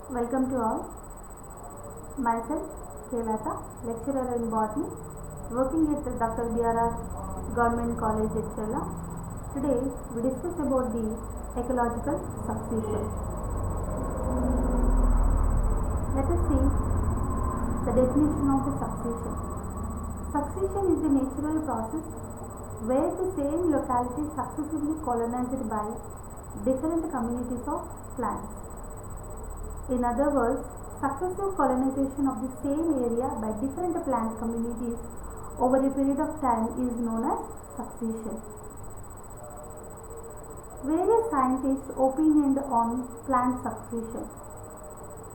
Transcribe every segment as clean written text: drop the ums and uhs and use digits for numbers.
Welcome to all. Myself, Kelata, lecturer in botany, working at Dr. BRR Government College at Chella. Today, we discuss about the ecological succession. Let us see the definition of the succession. Succession is the natural process where the same locality is successively colonized by different communities of plants. In other words, successive colonization of the same area by different plant communities over a period of time is known as succession. Various scientists opined on plant succession.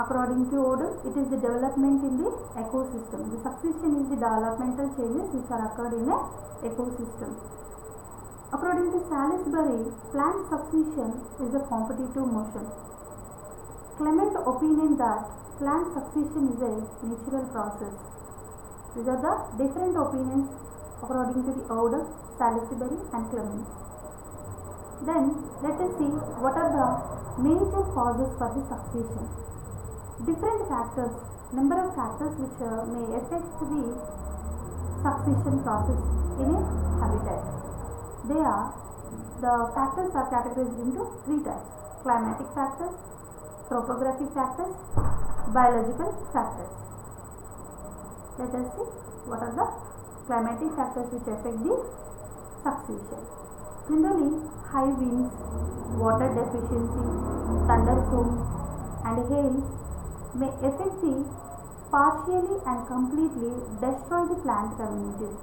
According to Odum, it is the development in the ecosystem. The succession is the developmental changes which are occurred in an ecosystem. According to Salisbury, plant succession is a competitive motion. Clement opinion that plant succession is a natural process. These are the different opinions according to the Odum, Salisbury and Clement. Then let us see what are the major causes for the succession. Different factors, number of factors which may affect the succession process in a habitat. The factors are categorized into three types: climatic factors, topographic factors, biological factors. Let us see what are the climatic factors which affect the succession. Generally, high winds, water deficiency, thunderstorms and hail may affect the partially and completely destroy the plant communities.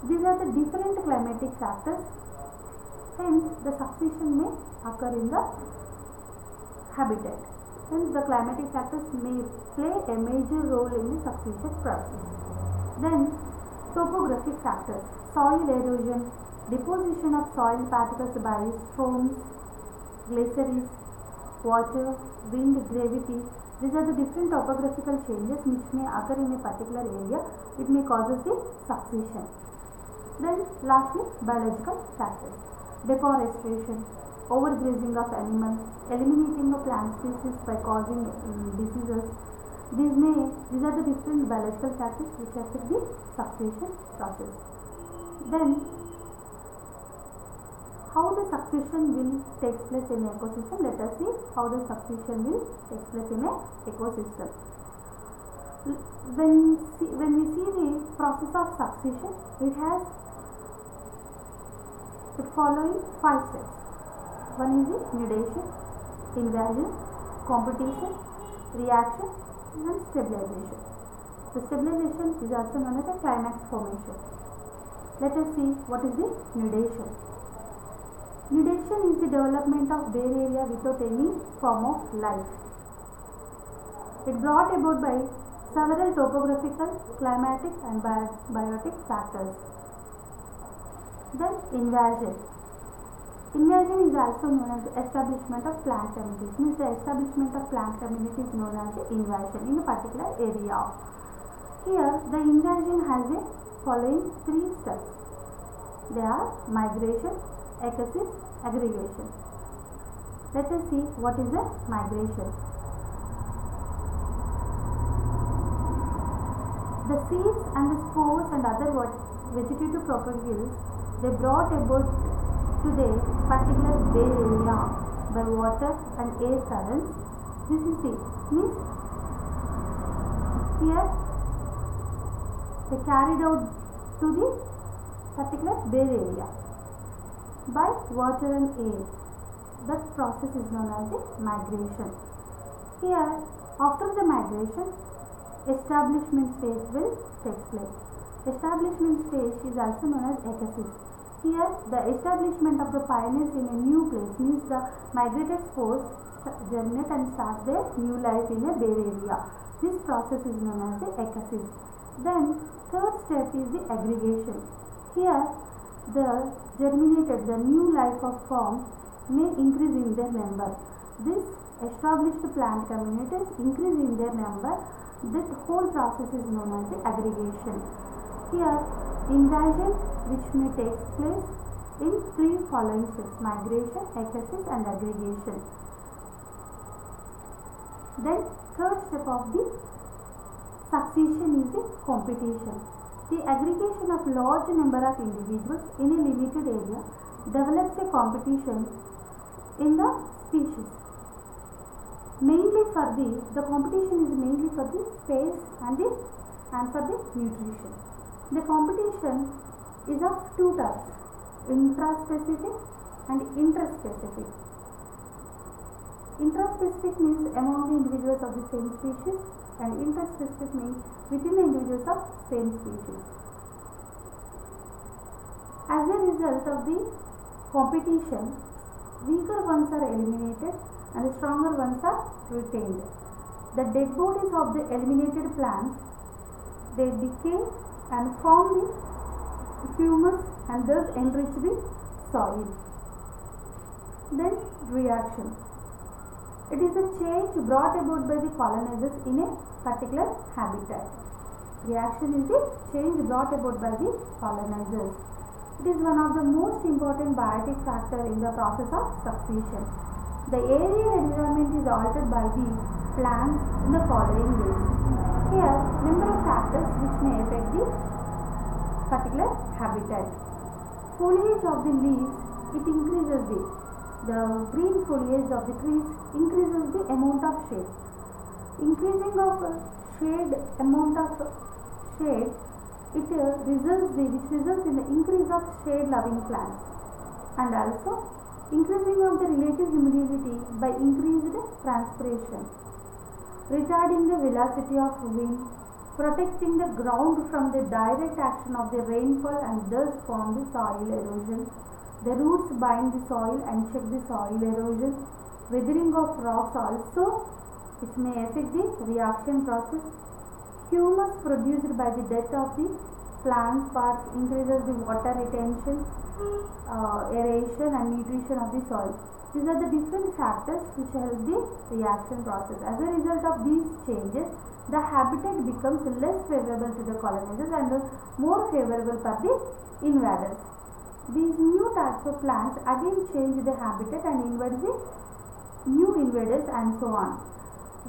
These are the different climatic factors, hence the succession may occur in the habitat. Hence the climatic factors may play a major role in the succession process. Then topographic factors, soil erosion, deposition of soil particles by storms, glaciers, water, wind, gravity. These are the different topographical changes which may occur in a particular area. It may cause the succession. Then lastly, biological factors, deforestation, overgrazing of animals, eliminating of plant species by causing diseases. These are the different biological factors which affect the succession process. Then how the succession will take place in an ecosystem. Let us see how the succession will take place in an ecosystem. When we see the process of succession, it has the following 5 steps. One is the nidation, invasion, competition, reaction and stabilization. The stabilization is also known as a climax formation. Let us see what is the nidation. Nidation is the development of bare area without any form of life. It brought about by several topographical, climatic and biotic factors. Then invasion. Invasion is also known as the establishment of plant communities. Means the establishment of plant community is known as the invasion in a particular area. Here the invasion has the following 3 steps. They are migration, ecosis, aggregation. Let us see what is the migration. The seeds and the spores and other vegetative propagules, they brought about to the particular bare area by water and air currents. This is the means here they carried out to the particular bare area by water and air. That process is known as the migration. Here, after the migration, establishment stage will take place. Establishment stage is also known as ecosis. Here, the establishment of the pioneers in a new place means the migrated spores germinate and start their new life in a bare area. This process is known as the ecosis. Then, third step is the aggregation. Here, the germinated, the new life of form may increase in their number. This established plant communities increase in their number. That whole process is known as the aggregation. Here, invasion which may take place in 3 following steps: migration, ecosis and aggregation. Then third step of the succession is the competition. The aggregation of large number of individuals in a limited area develops a competition in the species. Mainly for the competition is mainly for the space and for the nutrition. The competition is of two types, intraspecific and interspecific. Intraspecific means among the individuals of the same species, and interspecific means within the individuals of same species. As a result of the competition, weaker ones are eliminated and the stronger ones are retained. The dead bodies of the eliminated plants, they decay and form the humus and thus enrich the soil. Then reaction. It is a change brought about by the colonizers in a particular habitat. Reaction is the change brought about by the colonizers. It is one of the most important biotic factor in the process of succession. The aerial environment is altered by the plants in the following ways. Here, number of factors which may affect the particular habitat. Foliage of the leaves, it increases the green foliage of the trees increases the amount of shade. Increasing of amount of shade, which results in the increase of shade loving plants, and also increasing of the relative humidity by increased transpiration, retarding the velocity of wind, protecting the ground from the direct action of the rainfall and thus form the soil erosion. The roots bind the soil and check the soil erosion. Weathering of rocks also, which may affect the reaction process. Humus produced by the death of the plant parts increases the water retention, aeration and nutrition of the soil. These are the different factors which help the reaction process. As a result of these changes, the habitat becomes less favorable to the colonizers and more favorable for the invaders. These new types of plants again change the habitat and invade the new invaders and so on.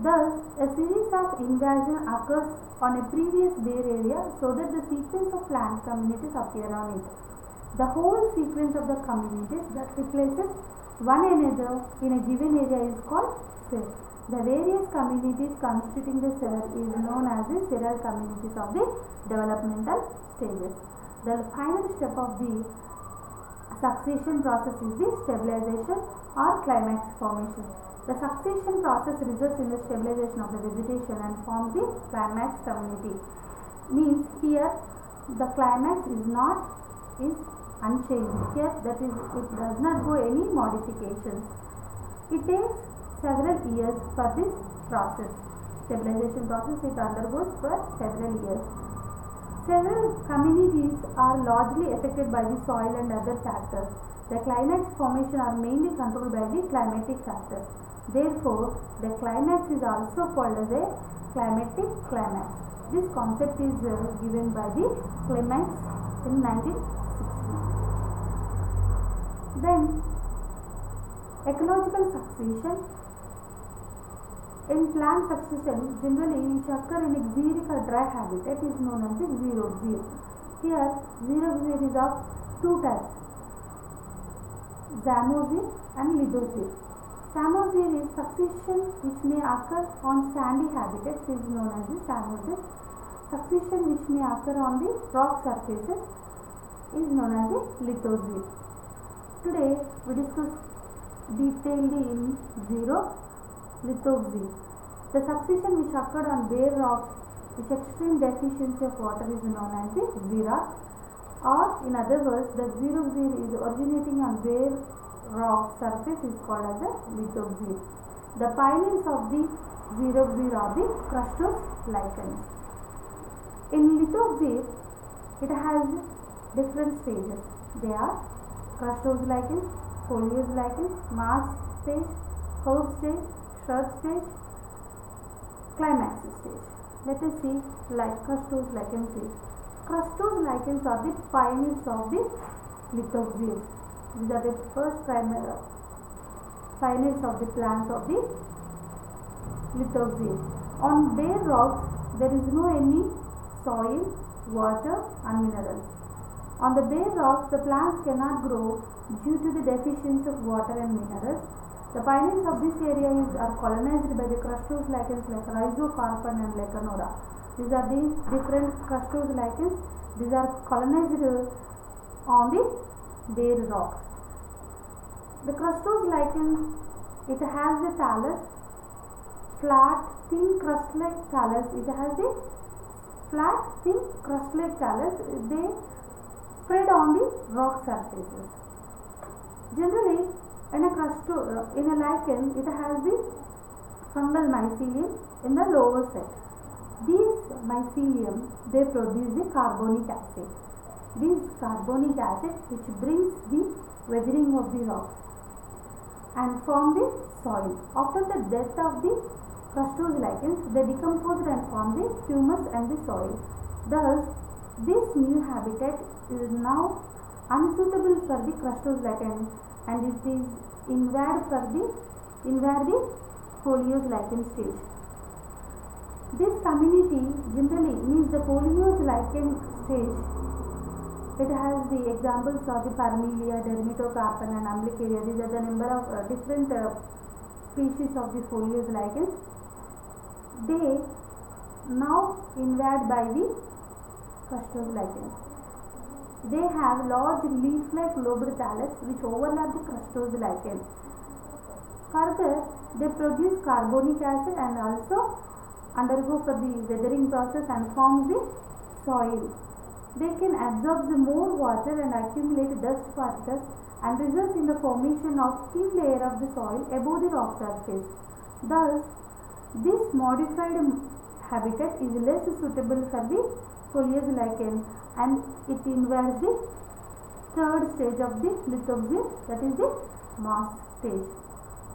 Thus, a series of invasion occurs on a previous bare area so that the sequence of plant communities appear on it. The whole sequence of the communities that replaces one another in a given area is called cell. The various communities constituting the cell is known as the cellular communities of the developmental stages. The final step of the succession process is the stabilization or climax formation. The succession process results in the stabilization of the vegetation and forms the climax community. Means here the climax is unchanged. Here that is, it does not go any modifications. It takes several years for this process. Stabilization process it undergoes for several years. Several communities are largely affected by the soil and other factors. The climax formation are mainly controlled by the climatic factors. Therefore, the climax is also called as a climatic climax. This concept is given by the Clements in 1960. Then, ecological succession. In plant succession, generally which occur in a xeric or dry habitat is known as the xeroxere. Here, xeroxere is of two types, zamoxere and lithozere. Zamoxere is succession which may occur on sandy habitats is known as the zamoxere. Succession which may occur on the rock surfaces is known as the lithozere. Today, we discuss detailedly in lithoxere. The succession which occurred on bare rocks with extreme deficiency of water is known as the xerox, or in other words, the xeroxere is originating on bare rock surface is called as the lithoxere. The pioneers of the xeroxere are the crustose lichens. In lithoxere, it has different stages. They are crustose lichens, foliose lichens, mass stage, herb stage, shrub stage, climax stage. Let us see like crustose lichens is. Crustose lichens are the pioneers of the lithoxere. These are the first pioneers of the plants of the lithosphere. On bare rocks there is no any soil, water and minerals. On the bare rocks the plants cannot grow due to the deficiency of water and minerals. The pioneers of this area are colonized by the crustose lichens like Rhizocarpon and Lecanora. These are the different crustose lichens. These are colonized on the bare rocks. The crustose lichen, it has the thallus, flat, thin crust-like thallus. It has the flat, thin crust-like thallus. They spread on the rock surfaces. Generally, in a lichen, it has the fungal mycelium in the lower set. These mycelium, they produce the carbonic acid. This carbonic acid which brings the weathering of the rocks and form the soil. After the death of the crustose lichens, they decomposed and form the humus and the soil. Thus, this new habitat is now unsuitable for the crustose lichen and it is invade the foliose lichen stage. This community generally means the foliose lichen stage. It has the examples of the Parmelia, Dermatocarpon and Umbilicaria. These are the number of different species of the foliose lichens. They now invade by the crustose lichens. They have large leaf-like lobed thallus which overlap the crustose lichen. Further, they produce carbonic acid and also undergo for the weathering process and form the soil. They can absorb the more water and accumulate dust particles and result in the formation of thin layer of the soil above the rock surface. Thus, this modified habitat is less suitable for the foliose lichen and it invades the third stage of the lithosphere, that is the moss stage.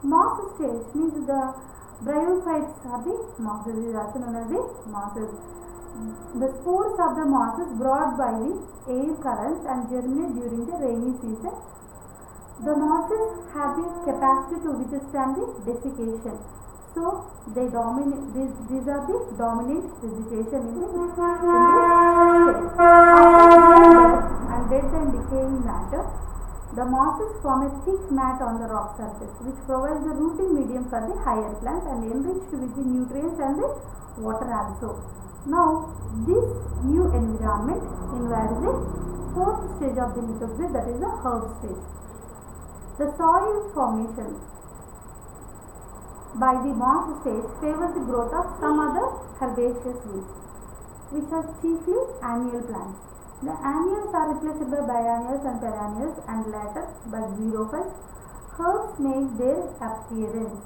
Moss stage means the bryophytes are the mosses, is also known as the mosses. The spores of the mosses brought by the air currents and germinate during the rainy season. The mosses have the capacity to withstand the desiccation. So, they dominate. These are the dominant vegetation in this state. After dead and decaying matter, the mosses form a thick mat on the rock surface, which provides the rooting medium for the higher plants and enriched with the nutrients and the water also. Now, this new environment invades the fourth stage of the lithosphere, that is the herb stage. The soil formation by the moss stage favors the growth of some other herbaceous weeds, which are chiefly annual plants. The annuals are replaced by biennials and perennials and later by xerophytes. Herbs make their appearance.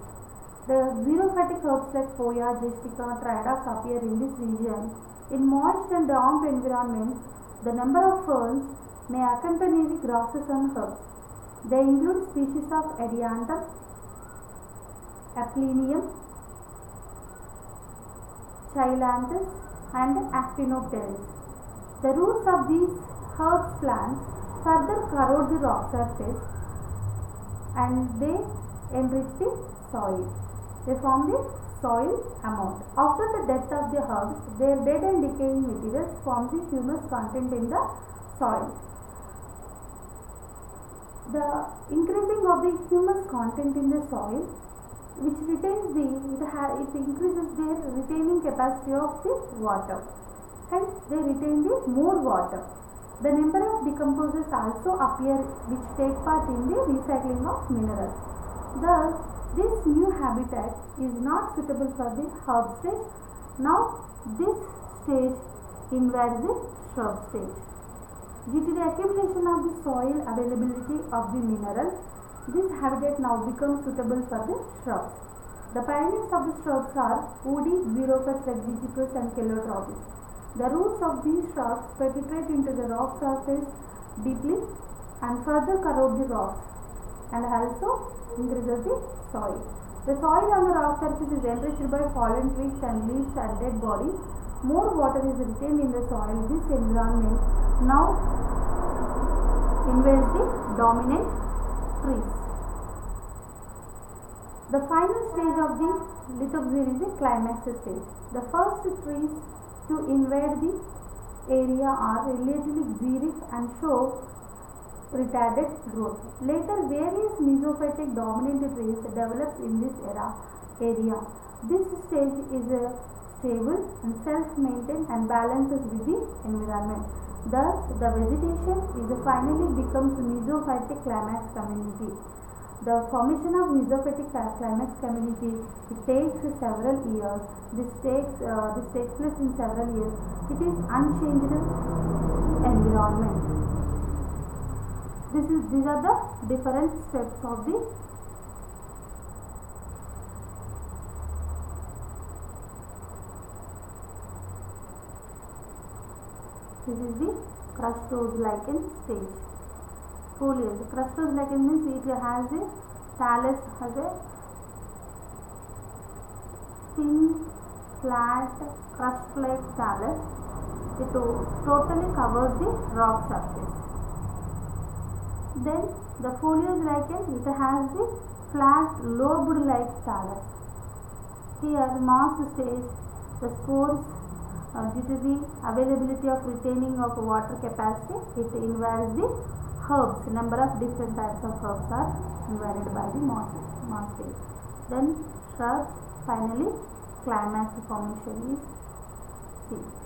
The xerophytic herbs like Poa, Gestica, Triodox appear in this region. In moist and damp environments, the number of ferns may accompany the grasses and herbs. They include species of Adiantum, Aplenium, Cheilanthus and Actinopteris. The roots of these herbs plants further corrode the rock surface and they enrich the soil. They form the soil amount. After the death of the herbs, their dead and decaying materials form the humus content in the soil. The increasing of the humus content in the soil, which retains it increases their retaining capacity of the water. Hence, they retain the more water. The number of decomposers also appear which take part in the recycling of minerals. Thus, this new habitat is not suitable for the herb stage. Now, this stage invades the shrub stage. Due to the accumulation of the soil availability of the minerals, this habitat now becomes suitable for the shrubs. The pioneers of the shrubs are woody xerophytes like Digicus and Calotropis. The roots of these shrubs penetrate into the rock surface deeply and further corrode the rocks and also increases the soil. The soil on the rock surface is enriched by fallen twigs and leaves and dead bodies. More water is retained in the soil. This environment now invades the dominant trees. The final stage of the lithosphere is the climax stage. The first trees to invade the area are relatively xeric and show retarded growth. Later, various mesophytic dominant trees develops in this area. This stage is stable and self-maintained and balances with the environment. Thus, the vegetation is finally becomes mesophytic climax community. The formation of mesophytic climax community, it takes several years. This takes place in several years. It is unchanged environment. These are the different steps of the this is the crustose lichen stage. Foliage. Crustose lichen means it has a thallus, has a thin, flat, crust-like thallus. It totally covers the rock surface. Then the foliage lichen, it has the flat, lobed-like thallus. Here, moss stage, the spores, due to the availability of retaining of water capacity, it invades the herbs. Number of different types of herbs are invaded by the moss stage. Then shrubs, finally climax formation is seen.